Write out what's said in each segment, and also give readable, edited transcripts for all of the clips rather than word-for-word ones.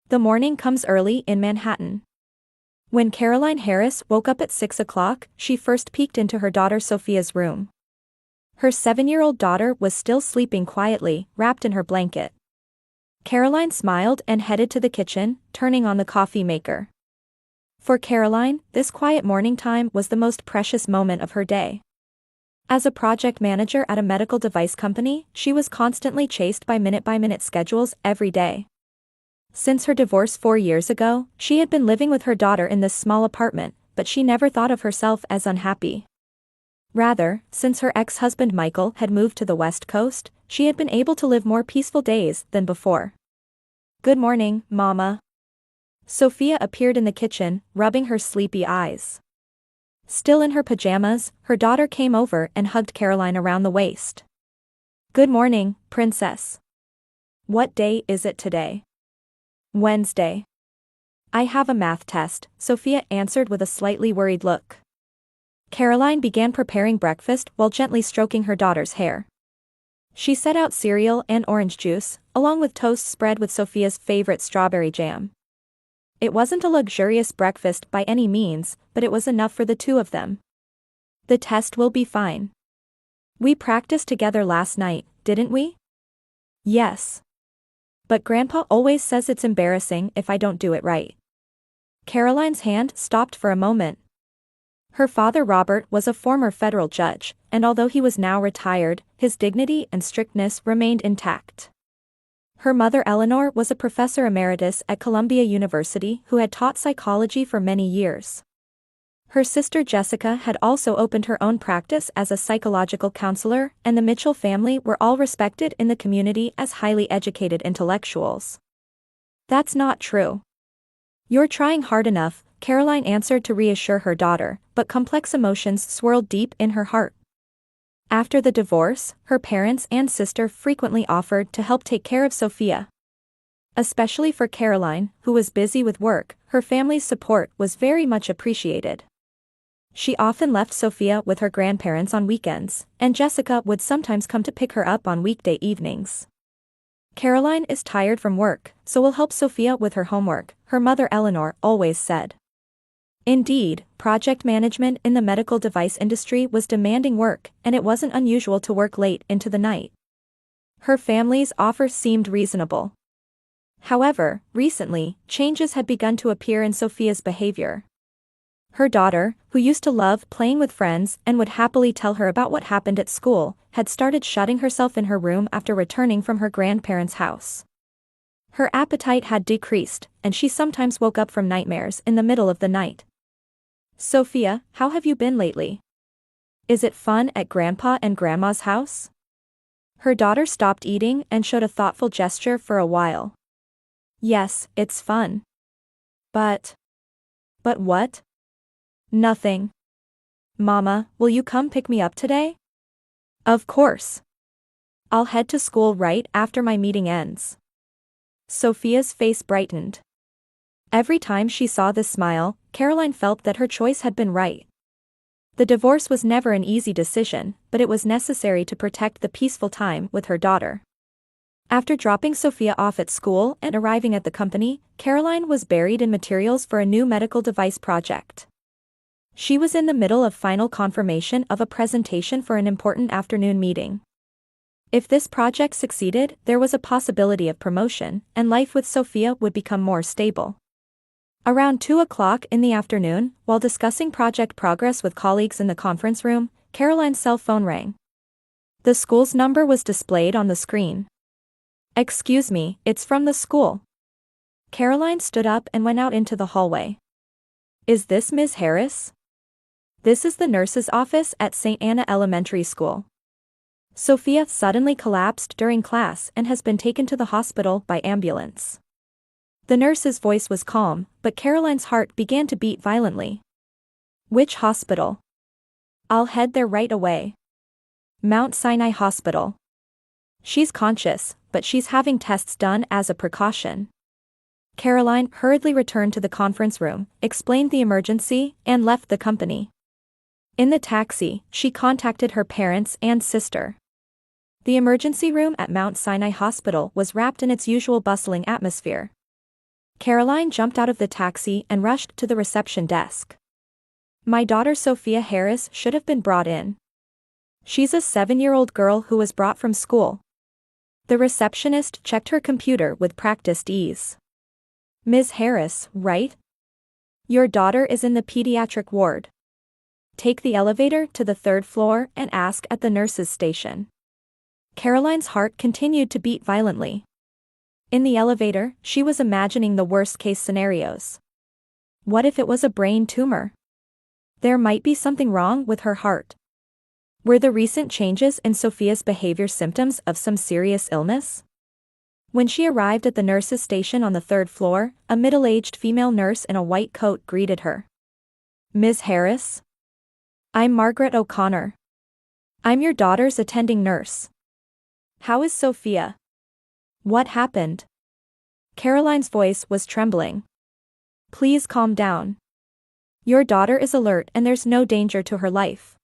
The morning comes early in Manhattan. When Caroline Harris woke up at 6 o'clock, she first peeked into her daughter Sophia's room. Her 7-year-old daughter was still sleeping quietly, wrapped in her blanket. Caroline smiled and headed to the kitchen, turning on the coffee maker. For Caroline, this quiet morning time was the most precious moment of her day. As a project manager at a medical device company, she was constantly chased by minute-by-minute schedules every day. Since her divorce 4 years ago, she had been living with her daughter in this small apartment, but she never thought of herself as unhappy. Rather, since her ex-husband Michael had moved to the West Coast, she had been able to live more peaceful days than before. "Good morning, Mama." Sophia appeared in the kitchen, rubbing her sleepy eyes. Still in her pajamas, her daughter came over and hugged Caroline around the waist. "Good morning, Princess. What day is it today?" "Wednesday." "I have a math test," Sophia answered with a slightly worried look. Caroline began preparing breakfast while gently stroking her daughter's hair. She set out cereal and orange juice, along with toast spread with Sophia's favorite strawberry jam. It wasn't a luxurious breakfast by any means, but it was enough for the two of them. "The test will be fine. We practiced together last night, didn't we?" "Yes. But Grandpa always says it's embarrassing if I don't do it right." Caroline's hand stopped for a moment. Her father Robert was a former federal judge, and although he was now retired, his dignity and strictness remained intact. Her mother Eleanor was a professor emeritus at Columbia University who had taught psychology for many years. Her sister Jessica had also opened her own practice as a psychological counselor, and the Mitchell family were all respected in the community as highly educated intellectuals. "That's not true. You're trying hard enough," Caroline answered to reassure her daughter, but complex emotions swirled deep in her heart. After the divorce, her parents and sister frequently offered to help take care of Sophia. Especially for Caroline, who was busy with work, her family's support was very much appreciated. She often left Sophia with her grandparents on weekends, and Jessica would sometimes come to pick her up on weekday evenings. "Caroline is tired from work, so we'll help Sophia with her homework," her mother Eleanor always said. Indeed, project management in the medical device industry was demanding work, and it wasn't unusual to work late into the night. Her family's offer seemed reasonable. However, recently, changes had begun to appear in Sophia's behavior. Her daughter, who used to love playing with friends and would happily tell her about what happened at school, had started shutting herself in her room after returning from her grandparents' house. Her appetite had decreased, and she sometimes woke up from nightmares in the middle of the night. "Sophia, how have you been lately? Is it fun at Grandpa and Grandma's house?" Her daughter stopped eating and showed a thoughtful gesture for a while. "Yes, it's fun. But what?" "Nothing. Mama, will you come pick me up today?" "Of course. I'll head to school right after my meeting ends." Sophia's face brightened. Every time she saw this smile, Caroline felt that her choice had been right. The divorce was never an easy decision, but it was necessary to protect the peaceful time with her daughter. After dropping Sophia off at school and arriving at the company, Caroline was buried in materials for a new medical device project. She was in the middle of final confirmation of a presentation for an important afternoon meeting. If this project succeeded, there was a possibility of promotion, and life with Sophia would become more stable. Around 2 o'clock in the afternoon, while discussing project progress with colleagues in the conference room, Caroline's cell phone rang. The school's number was displayed on the screen. "Excuse me, it's from the school." Caroline stood up and went out into the hallway. "Is this Ms. Harris?" "This is the nurse's office at St. Anna Elementary School. Sophia suddenly collapsed during class and has been taken to the hospital by ambulance." The nurse's voice was calm, but Caroline's heart began to beat violently. "Which hospital?" "I'll head there right away." "Mount Sinai Hospital. She's conscious, but she's having tests done as a precaution." Caroline hurriedly returned to the conference room, explained the emergency, and left the company. In the taxi, she contacted her parents and sister. The emergency room at Mount Sinai Hospital was wrapped in its usual bustling atmosphere. Caroline jumped out of the taxi and rushed to the reception desk. My daughter Sophia Harris should have been brought in. She's a 7-year-old girl who was brought from school. The receptionist checked her computer with practiced ease. Ms. Harris, right? Your daughter is in the pediatric ward. Take the elevator to the 3rd floor and ask at the nurse's station. Caroline's heart continued to beat violently. In the elevator, she was imagining the worst-case scenarios. What if it was a brain tumor? There might be something wrong with her heart. Were the recent changes in Sophia's behavior symptoms of some serious illness? When she arrived at the nurse's station on the 3rd floor, a middle-aged female nurse in a white coat greeted her. Ms. Harris? I'm Margaret O'Connor. I'm your daughter's attending nurse. How is Sophia? What happened? Caroline's voice was trembling. Please calm down. Your daughter is alert and there's no danger to her life.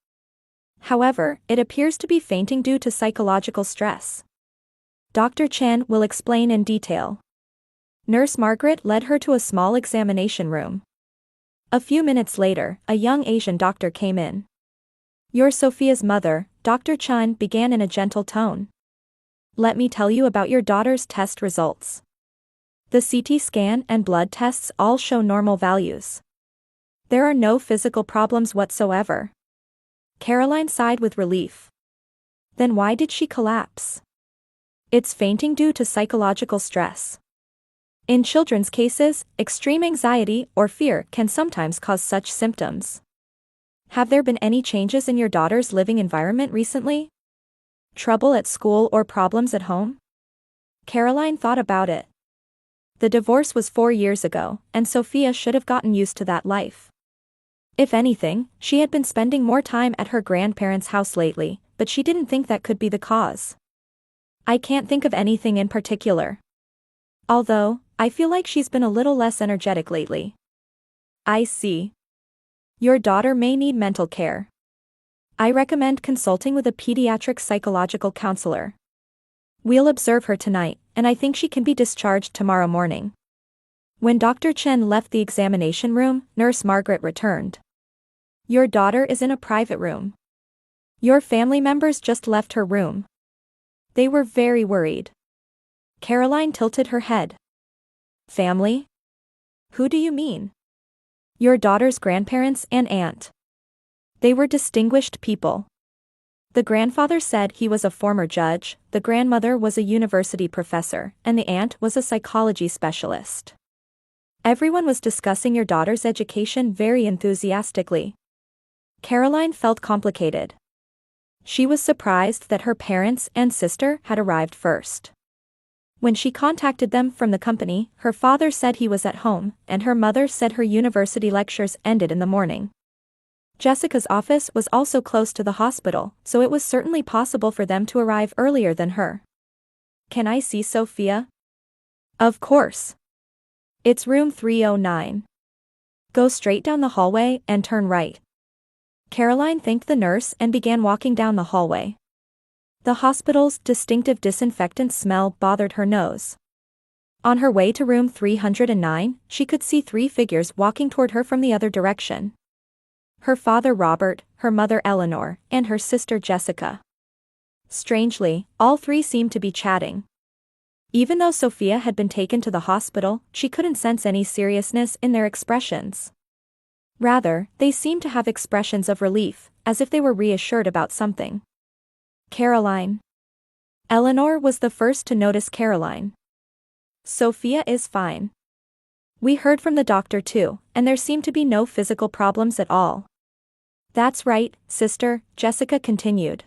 However, it appears to be fainting due to psychological stress. Dr. Chen will explain in detail. Nurse Margaret led her to a small examination room. A few minutes later, a young Asian doctor came in. You're Sophia's mother, Dr. Chen began in a gentle tone. Let me tell you about your daughter's test results. The CT scan and blood tests all show normal values. There are no physical problems whatsoever. Caroline sighed with relief. Then why did she collapse? It's fainting due to psychological stress. In children's cases, extreme anxiety or fear can sometimes cause such symptoms. Have there been any changes in your daughter's living environment recently? Trouble at school or problems at home? Caroline thought about it. The divorce was 4 years ago, and Sophia should have gotten used to that life. If anything, she had been spending more time at her grandparents' house lately, but she didn't think that could be the cause. I can't think of anything in particular. Although, I feel like she's been a little less energetic lately. I see. Your daughter may need mental care. I recommend consulting with a pediatric psychological counselor. We'll observe her tonight, and I think she can be discharged tomorrow morning. When Dr. Chen left the examination room, Nurse Margaret returned. Your daughter is in a private room. Your family members just left her room. They were very worried. Caroline tilted her head. Family? Who do you mean? Your daughter's grandparents and aunt. They were distinguished people. The grandfather said he was a former judge, the grandmother was a university professor, and the aunt was a psychology specialist. Everyone was discussing your daughter's education very enthusiastically. Caroline felt complicated. She was surprised that her parents and sister had arrived first. When she contacted them from the company, her father said he was at home, and her mother said her university lectures ended in the morning. Jessica's office was also close to the hospital, so it was certainly possible for them to arrive earlier than her. Can I see Sophia? Of course. It's room 309. Go straight down the hallway and turn right. Caroline thanked the nurse and began walking down the hallway. The hospital's distinctive disinfectant smell bothered her nose. On her way to room 309, she could see 3 figures walking toward her from the other direction. Her father Robert, her mother Eleanor, and her sister Jessica. Strangely, all 3 seemed to be chatting. Even though Sophia had been taken to the hospital, she couldn't sense any seriousness in their expressions. Rather, they seemed to have expressions of relief, as if they were reassured about something. Caroline. Eleanor was the first to notice Caroline. Sophia is fine. We heard from the doctor too, and there seemed to be no physical problems at all. That's right, sister, Jessica continued.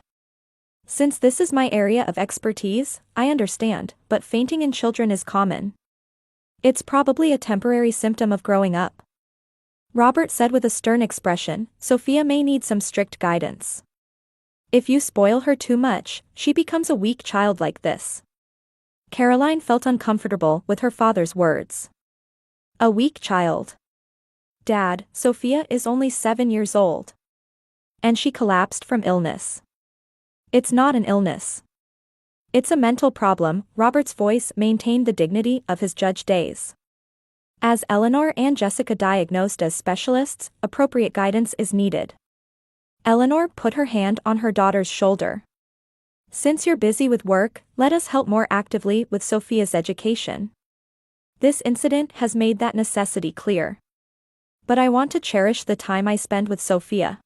Since this is my area of expertise, I understand, but fainting in children is common. It's probably a temporary symptom of growing up. Robert said with a stern expression, Sophia may need some strict guidance. If you spoil her too much, she becomes a weak child like this. Caroline felt uncomfortable with her father's words. A weak child. Dad, Sophia is only 7 years old. And she collapsed from illness. It's not an illness. It's a mental problem. Robert's voice maintained the dignity of his judge days. As Eleanor and Jessica diagnosed as specialists, appropriate guidance is needed. Eleanor put her hand on her daughter's shoulder. Since you're busy with work, let us help more actively with Sophia's education. This incident has made that necessity clear. But I want to cherish the time I spend with Sophia.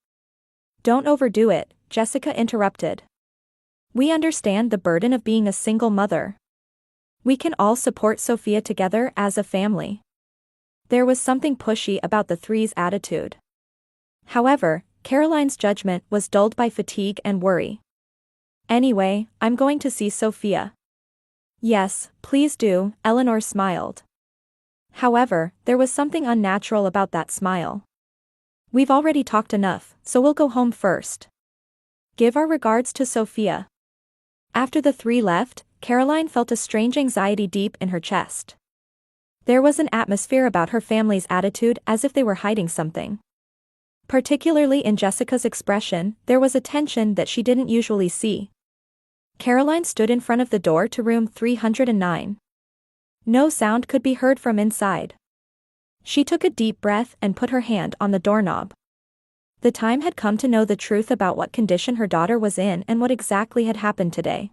Don't overdo it, Jessica interrupted. We understand the burden of being a single mother. We can all support Sophia together as a family. There was something pushy about the three's attitude. However, Caroline's judgment was dulled by fatigue and worry. Anyway, I'm going to see Sophia. Yes, please do, Eleanor smiled. However, there was something unnatural about that smile. We've already talked enough, so we'll go home first. Give our regards to Sophia. After the three left, Caroline felt a strange anxiety deep in her chest. There was an atmosphere about her family's attitude as if they were hiding something. Particularly in Jessica's expression, there was a tension that she didn't usually see. Caroline stood in front of the door to room 309. No sound could be heard from inside. She took a deep breath and put her hand on the doorknob. The time had come to know the truth about what condition her daughter was in and what exactly had happened today.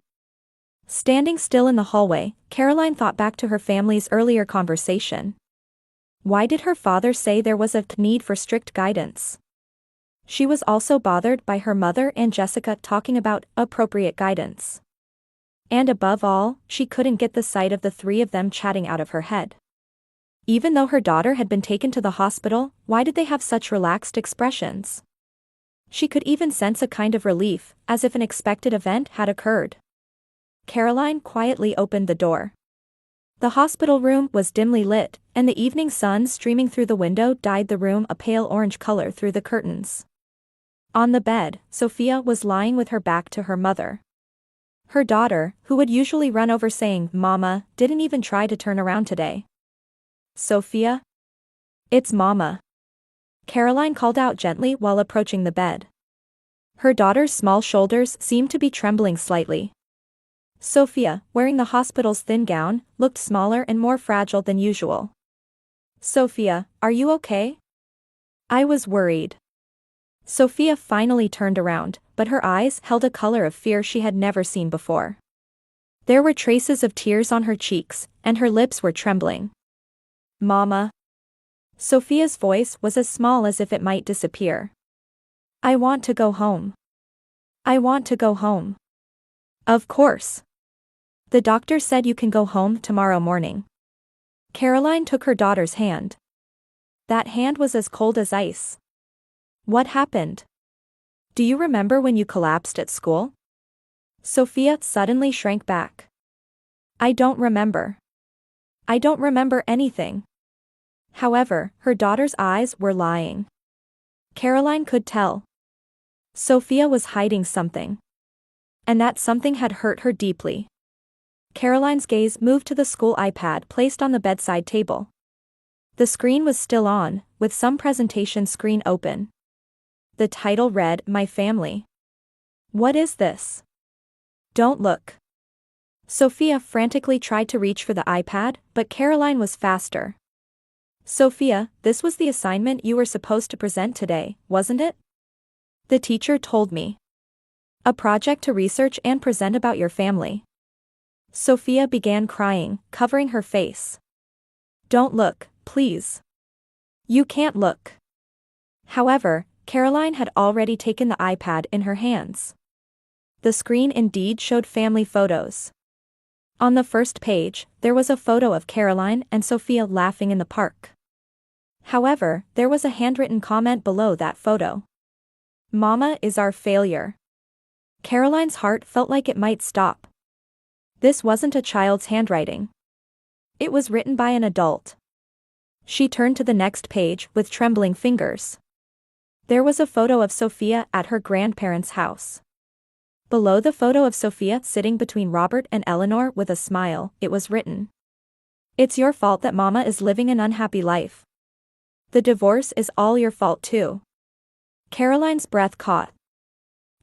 Standing still in the hallway, Caroline thought back to her family's earlier conversation. Why did her father say there was a need for strict guidance? She was also bothered by her mother and Jessica talking about appropriate guidance. And above all, she couldn't get the sight of the three of them chatting out of her head. Even though her daughter had been taken to the hospital, why did they have such relaxed expressions? She could even sense a kind of relief, as if an expected event had occurred. Caroline quietly opened the door. The hospital room was dimly lit, and the evening sun streaming through the window dyed the room a pale orange color through the curtains. On the bed, Sophia was lying with her back to her mother. Her daughter, who would usually run over saying, "Mama," didn't even try to turn around today. "Sophia? It's Mama," Caroline called out gently while approaching the bed. Her daughter's small shoulders seemed to be trembling slightly. Sophia, wearing the hospital's thin gown, looked smaller and more fragile than usual. "Sophia, are you okay?" "I was worried." Sophia finally turned around, but her eyes held a color of fear she had never seen before. There were traces of tears on her cheeks, and her lips were trembling. "Mama." Sophia's voice was as small as if it might disappear. "I want to go home. I want to go home." "Of course. The doctor said you can go home tomorrow morning." Caroline took her daughter's hand. That hand was as cold as ice. "What happened? Do you remember when you collapsed at school?" Sophia suddenly shrank back. "I don't remember. I don't remember anything." However, her daughter's eyes were lying. Caroline could tell. Sophia was hiding something. And that something had hurt her deeply. Caroline's gaze moved to the school iPad placed on the bedside table. The screen was still on, with some presentation screen open. The title read, "My Family." "What is this?" "Don't look." Sophia frantically tried to reach for the iPad, but Caroline was faster. "Sophia, this was the assignment you were supposed to present today, wasn't it?" "The teacher told me. A project to research and present about your family." Sophia began crying, covering her face. "Don't look, please. You can't look." However, Caroline had already taken the iPad in her hands. The screen indeed showed family photos. On the first page, there was a photo of Caroline and Sophia laughing in the park. However, there was a handwritten comment below that photo. "Mama is our failure." Caroline's heart felt like it might stop. This wasn't a child's handwriting. It was written by an adult. She turned to the next page with trembling fingers. There was a photo of Sophia at her grandparents' house. Below the photo of Sophia sitting between Robert and Eleanor with a smile, it was written, "It's your fault that Mama is living an unhappy life. The divorce is all your fault too." Caroline's breath caught.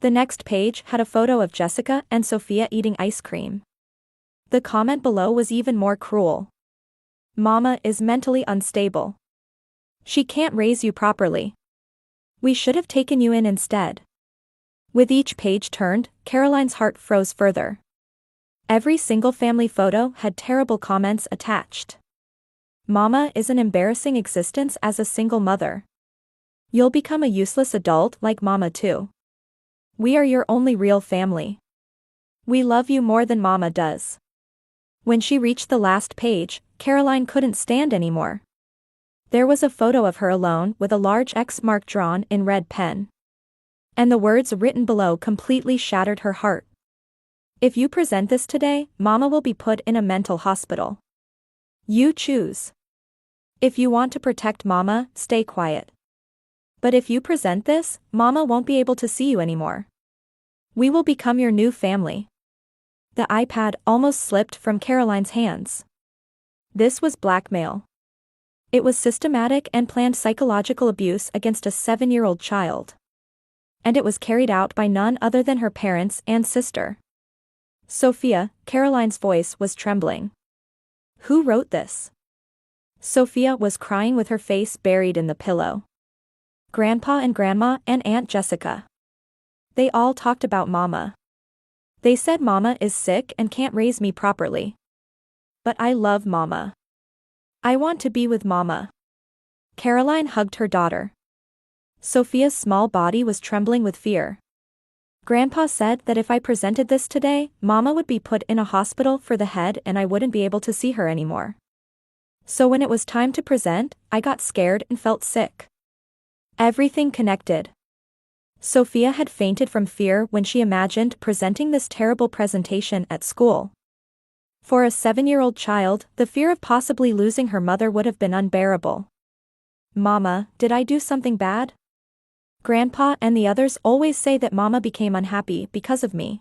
The next page had a photo of Jessica and Sophia eating ice cream. The comment below was even more cruel. Mama is mentally unstable. She can't raise you properly. We should have taken you in instead. With each page turned, Caroline's heart froze further. Every single family photo had terrible comments attached. Mama is an embarrassing existence as a single mother. You'll become a useless adult like Mama too. We are your only real family. We love you more than Mama does. When she reached the last page, Caroline couldn't stand anymore. There was a photo of her alone with a large X mark drawn in red pen. And the words written below completely shattered her heart. If you present this today, Mama will be put in a mental hospital. You choose. If you want to protect Mama, stay quiet. But if you present this, Mama won't be able to see you anymore. We will become your new family. The iPad almost slipped from Caroline's hands. This was blackmail. It was systematic and planned psychological abuse against a 7-year-old child. And it was carried out by none other than her parents and sister. Sophia, Caroline's voice was trembling. Who wrote this? Sophia was crying with her face buried in the pillow. Grandpa and Grandma and Aunt Jessica. They all talked about Mama. They said Mama is sick and can't raise me properly. But I love Mama. I want to be with Mama. Caroline hugged her daughter. Sophia's small body was trembling with fear. Grandpa said that if I presented this today, Mama would be put in a hospital for the head and I wouldn't be able to see her anymore. So when it was time to present, I got scared and felt sick. Everything connected. Sophia had fainted from fear when she imagined presenting this terrible presentation at school. For a 7-year-old child, the fear of possibly losing her mother would have been unbearable. Mama, did I do something bad? Grandpa and the others always say that Mama became unhappy because of me.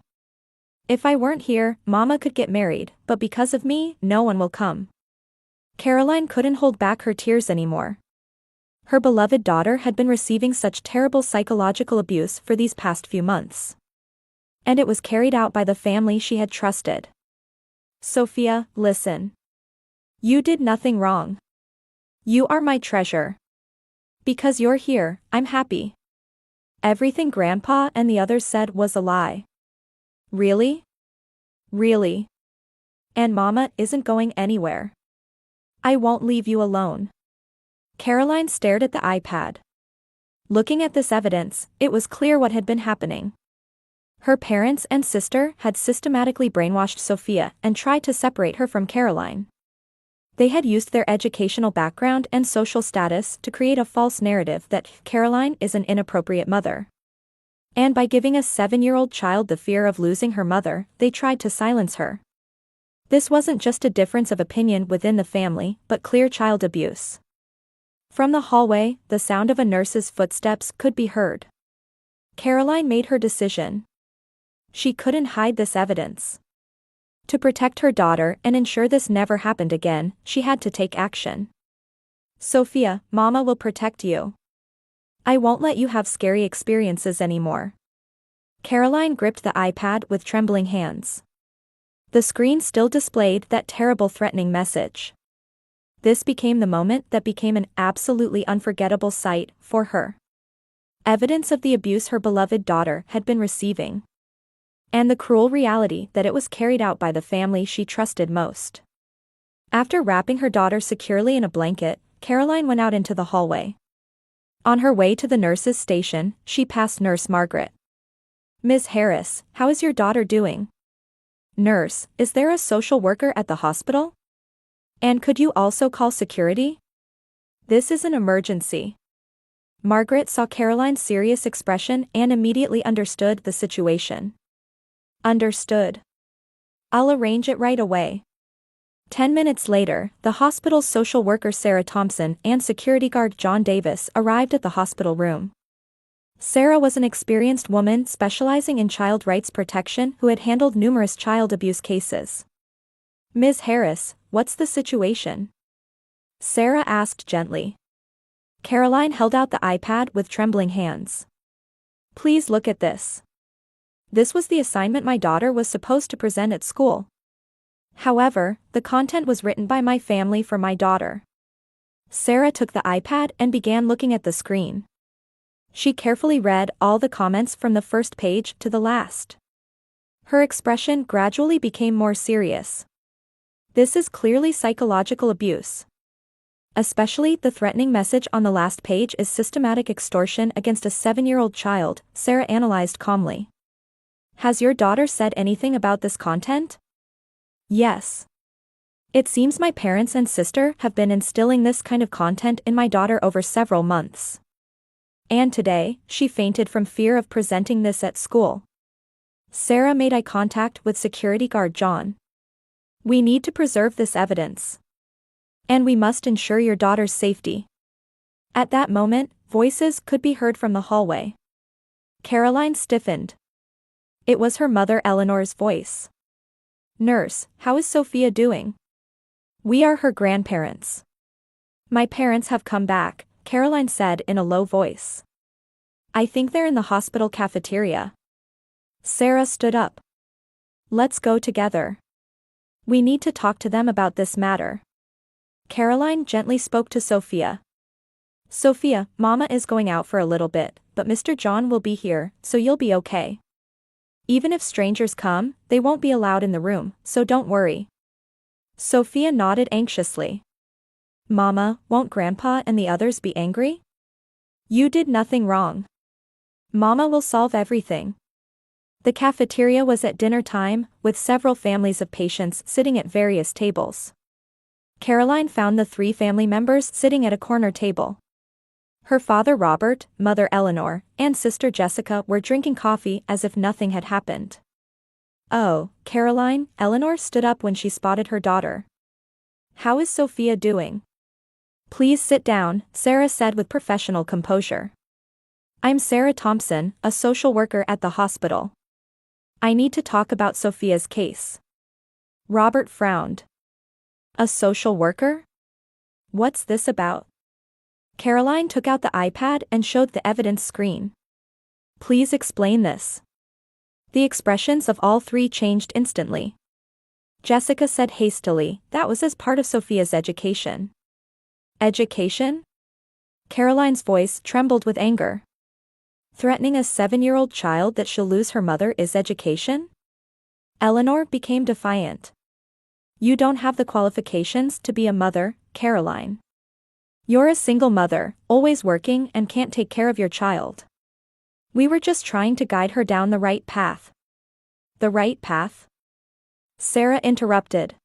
If I weren't here, Mama could get married, but because of me, no one will come. Caroline couldn't hold back her tears anymore. Her beloved daughter had been receiving such terrible psychological abuse for these past few months. And it was carried out by the family she had trusted. Sophia, listen. You did nothing wrong. You are my treasure. Because you're here, I'm happy. Everything Grandpa and the others said was a lie. Really? Really? And Mama isn't going anywhere. I won't leave you alone. Caroline stared at the iPad. Looking at this evidence, it was clear what had been happening. Her parents and sister had systematically brainwashed Sophia and tried to separate her from Caroline. They had used their educational background and social status to create a false narrative that Caroline is an inappropriate mother. And by giving a 7-year-old child the fear of losing her mother, they tried to silence her. This wasn't just a difference of opinion within the family, but clear child abuse. From the hallway, the sound of a nurse's footsteps could be heard. Caroline made her decision. She couldn't hide this evidence. To protect her daughter and ensure this never happened again, she had to take action. Sophia, Mama will protect you. I won't let you have scary experiences anymore. Caroline gripped the iPad with trembling hands. The screen still displayed that terrible threatening message. This became the moment that became an absolutely unforgettable sight for her. Evidence of the abuse her beloved daughter had been receiving. And the cruel reality that it was carried out by the family she trusted most. After wrapping her daughter securely in a blanket, Caroline went out into the hallway. On her way to the nurse's station, she passed Nurse Margaret. Ms. Harris, how is your daughter doing? Nurse, is there a social worker at the hospital? And could you also call security? This is an emergency. Margaret saw Caroline's serious expression and immediately understood the situation. Understood. I'll arrange it right away. 10 minutes later, the hospital's social worker Sarah Thompson and security guard John Davis arrived at the hospital room. Sarah was an experienced woman specializing in child rights protection who had handled numerous child abuse cases. Ms. Harris, what's the situation? Sarah asked gently. Caroline held out the iPad with trembling hands. Please look at this. This was the assignment my daughter was supposed to present at school. However, the content was written by my family for my daughter. Sarah took the iPad and began looking at the screen. She carefully read all the comments from the first page to the last. Her expression gradually became more serious. This is clearly psychological abuse. Especially the threatening message on the last page is systematic extortion against a 7-year-old child, Sarah analyzed calmly. Has your daughter said anything about this content? Yes. It seems my parents and sister have been instilling this kind of content in my daughter over several months. And today, she fainted from fear of presenting this at school. Sarah made eye contact with security guard John. We need to preserve this evidence. And we must ensure your daughter's safety. At that moment, voices could be heard from the hallway. Caroline stiffened. It was her mother Eleanor's voice. Nurse, how is Sophia doing? We are her grandparents. My parents have come back, Caroline said in a low voice. I think they're in the hospital cafeteria. Sarah stood up. Let's go together. We need to talk to them about this matter. Caroline gently spoke to Sophia. Sophia, Mama is going out for a little bit, but Mr. John will be here, so you'll be okay. Even if strangers come, they won't be allowed in the room, so don't worry. Sophia nodded anxiously. Mama, won't Grandpa and the others be angry? You did nothing wrong. Mama will solve everything. The cafeteria was at dinner time, with several families of patients sitting at various tables. Caroline found the 3 family members sitting at a corner table. Her father Robert, mother Eleanor, and sister Jessica were drinking coffee as if nothing had happened. Oh, Caroline, Eleanor stood up when she spotted her daughter. How is Sophia doing? Please sit down, Sarah said with professional composure. I'm Sarah Thompson, a social worker at the hospital. I need to talk about Sophia's case. Robert frowned. A social worker? What's this about? Caroline took out the iPad and showed the evidence screen. Please explain this. The expressions of all 3 changed instantly. Jessica said hastily, that was as part of Sophia's education. Education? Caroline's voice trembled with anger. Threatening a 7-year-old child that she'll lose her mother is education? Eleanor became defiant. You don't have the qualifications to be a mother, Caroline. You're a single mother, always working and can't take care of your child. We were just trying to guide her down the right path. The right path? Sarah interrupted.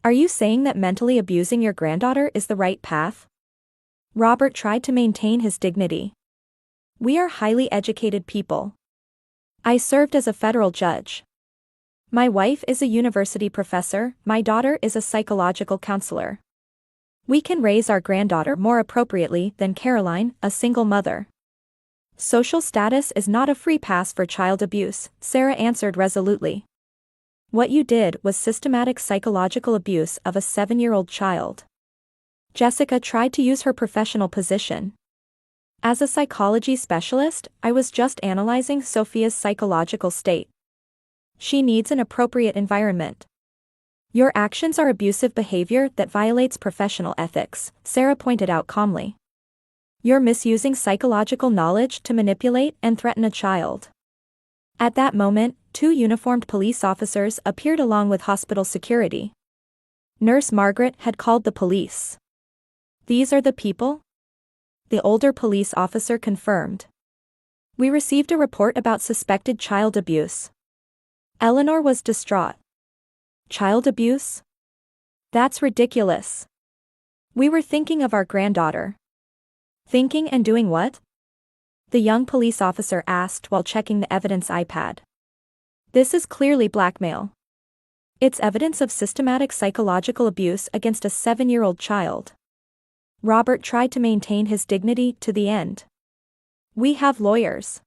Are you saying that mentally abusing your granddaughter is the right path? Robert tried to maintain his dignity. We are highly educated people. I served as a federal judge. My wife is a university professor, my daughter is a psychological counselor. We can raise our granddaughter more appropriately than Caroline, a single mother. Social status is not a free pass for child abuse, Sarah answered resolutely. What you did was systematic psychological abuse of a 7-year-old child. Jessica tried to use her professional position. As a psychology specialist, I was just analyzing Sophia's psychological state. She needs an appropriate environment. Your actions are abusive behavior that violates professional ethics, Sarah pointed out calmly. You're misusing psychological knowledge to manipulate and threaten a child. At that moment, 2 uniformed police officers appeared along with hospital security. Nurse Margaret had called the police. These are the people? The older police officer confirmed. We received a report about suspected child abuse. Eleanor was distraught. Child abuse? That's ridiculous. We were thinking of our granddaughter. Thinking and doing what? The young police officer asked while checking the evidence iPad. This is clearly blackmail. It's evidence of systematic psychological abuse against a 7-year-old child. Robert tried to maintain his dignity to the end. We have lawyers.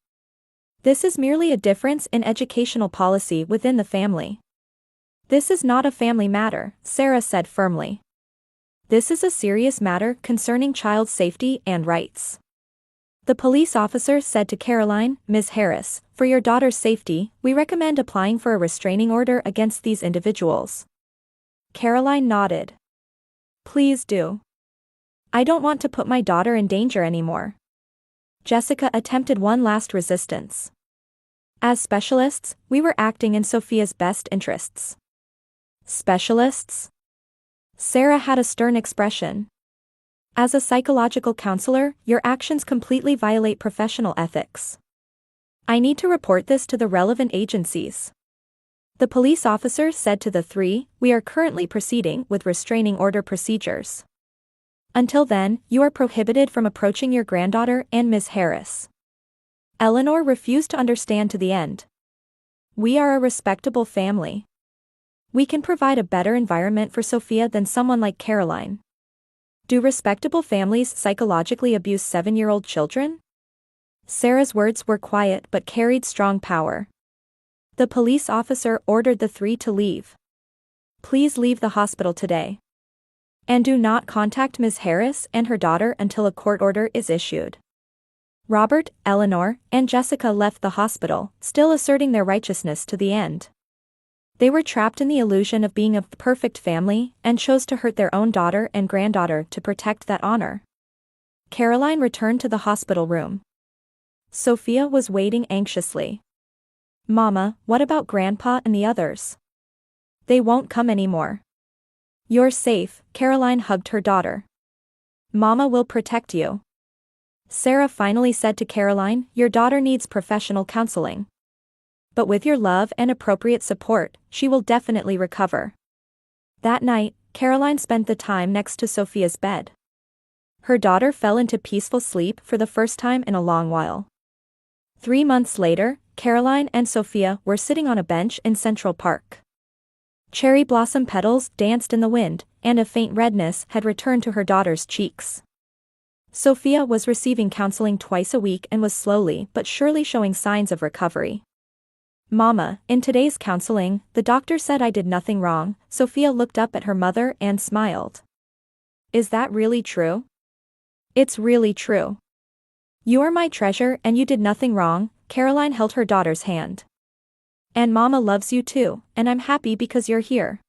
This is merely a difference in educational policy within the family. This is not a family matter, Sarah said firmly. This is a serious matter concerning child safety and rights. The police officer said to Caroline, Ms. Harris, for your daughter's safety, we recommend applying for a restraining order against these individuals. Caroline nodded. Please do. I don't want to put my daughter in danger anymore. Jessica attempted one last resistance. As specialists, we were acting in Sophia's best interests. Specialists? Sarah had a stern expression. As a psychological counselor, your actions completely violate professional ethics. I need to report this to the relevant agencies. The police officer said to the three, we are currently proceeding with restraining order procedures. Until then, you are prohibited from approaching your granddaughter and Ms. Harris. Eleanor refused to understand to the end. We are a respectable family. We can provide a better environment for Sophia than someone like Caroline. Do respectable families psychologically abuse 7-year-old children? Sarah's words were quiet but carried strong power. The police officer ordered the three to leave. Please leave the hospital today. And do not contact Ms. Harris and her daughter until a court order is issued. Robert, Eleanor, and Jessica left the hospital, still asserting their righteousness to the end. They were trapped in the illusion of being a perfect family and chose to hurt their own daughter and granddaughter to protect that honor. Caroline returned to the hospital room. Sophia was waiting anxiously. Mama, what about Grandpa and the others? They won't come anymore. You're safe, Caroline hugged her daughter. Mama will protect you. Sarah finally said to Caroline, your daughter needs professional counseling. But with your love and appropriate support, she will definitely recover. That night, Caroline spent the time next to Sophia's bed. Her daughter fell into peaceful sleep for the first time in a long while. 3 months later, Caroline and Sophia were sitting on a bench in Central Park. Cherry blossom petals danced in the wind, and a faint redness had returned to her daughter's cheeks. Sophia was receiving counseling twice a week and was slowly but surely showing signs of recovery. Mama, in today's counseling, the doctor said I did nothing wrong. Sophia looked up at her mother and smiled. Is that really true? It's really true. You are my treasure and you did nothing wrong. Caroline held her daughter's hand. And Mama loves you too, and I'm happy because you're here.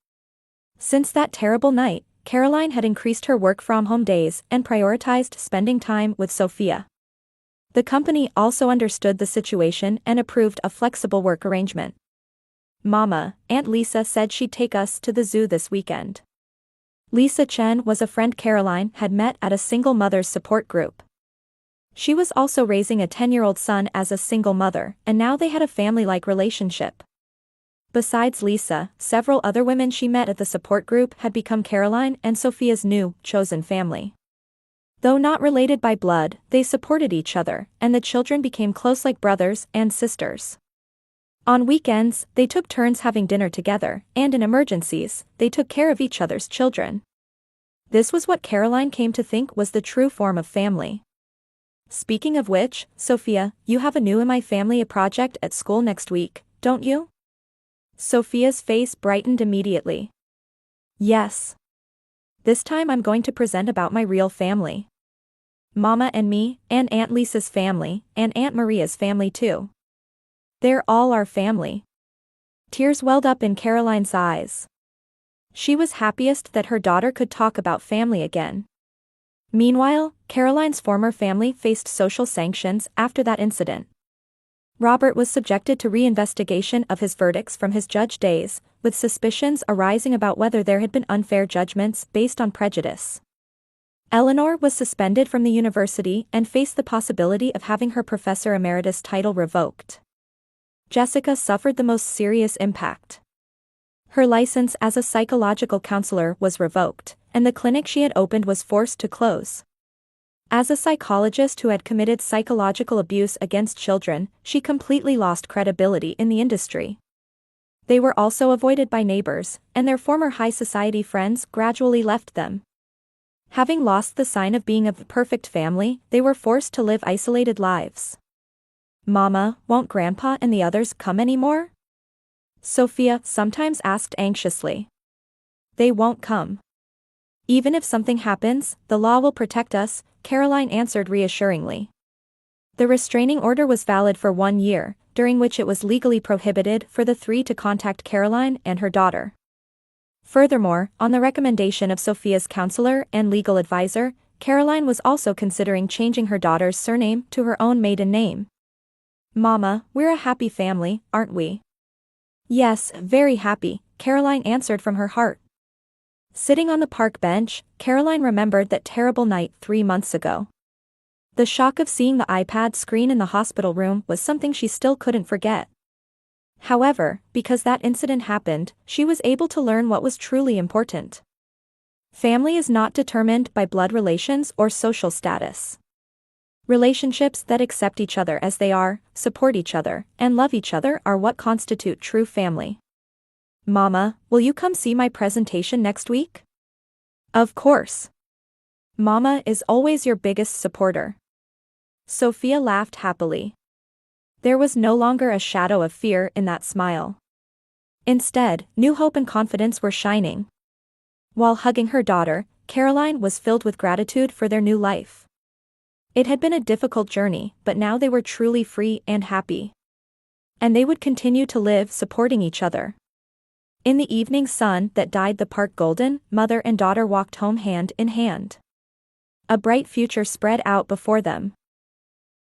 Since that terrible night, Caroline had increased her work-from-home days and prioritized spending time with Sophia. The company also understood the situation and approved a flexible work arrangement. Mama, Aunt Lisa said she'd take us to the zoo this weekend. Lisa Chen was a friend Caroline had met at a single mother's support group. She was also raising a 10-year-old son as a single mother, and now they had a family-like relationship. Besides Lisa, several other women she met at the support group had become Caroline and Sophia's new, chosen family. Though not related by blood, they supported each other, and the children became close like brothers and sisters. On weekends, they took turns having dinner together, and in emergencies, they took care of each other's children. This was what Caroline came to think was the true form of family. Speaking of which, Sophia, you have a new In My Family a project at school next week, don't you? Sophia's face brightened immediately. Yes. This time I'm going to present about my real family. Mama and me, and Aunt Lisa's family, and Aunt Maria's family too. They're all our family. Tears welled up in Caroline's eyes. She was happiest that her daughter could talk about family again. Meanwhile, Caroline's former family faced social sanctions after that incident. Robert was subjected to re-investigation of his verdicts from his judge days, with suspicions arising about whether there had been unfair judgments based on prejudice. Eleanor was suspended from the university and faced the possibility of having her professor emeritus title revoked. Jessica suffered the most serious impact. Her license as a psychological counselor was revoked, and the clinic she had opened was forced to close. As a psychologist who had committed psychological abuse against children, she completely lost credibility in the industry. They were also avoided by neighbors, and their former high society friends gradually left them. Having lost the sign of being a perfect family, they were forced to live isolated lives. Mama, won't Grandpa and the others come anymore? Sophia sometimes asked anxiously. They won't come. Even if something happens, the law will protect us, Caroline answered reassuringly. The restraining order was valid for 1 year, during which it was legally prohibited for the three to contact Caroline and her daughter. Furthermore, on the recommendation of Sophia's counselor and legal advisor, Caroline was also considering changing her daughter's surname to her own maiden name. Mama, we're a happy family, aren't we? Yes, very happy, Caroline answered from her heart. Sitting on the park bench, Caroline remembered that terrible night 3 months ago. The shock of seeing the iPad screen in the hospital room was something she still couldn't forget. However, because that incident happened, she was able to learn what was truly important. Family is not determined by blood relations or social status. Relationships that accept each other as they are, support each other, and love each other are what constitute true family. Mama, will you come see my presentation next week? Of course. Mama is always your biggest supporter. Sophia laughed happily. There was no longer a shadow of fear in that smile. Instead, new hope and confidence were shining. While hugging her daughter, Caroline was filled with gratitude for their new life. It had been a difficult journey, but now they were truly free and happy. And they would continue to live supporting each other. In the evening sun that dyed the park golden, mother and daughter walked home hand in hand. A bright future spread out before them.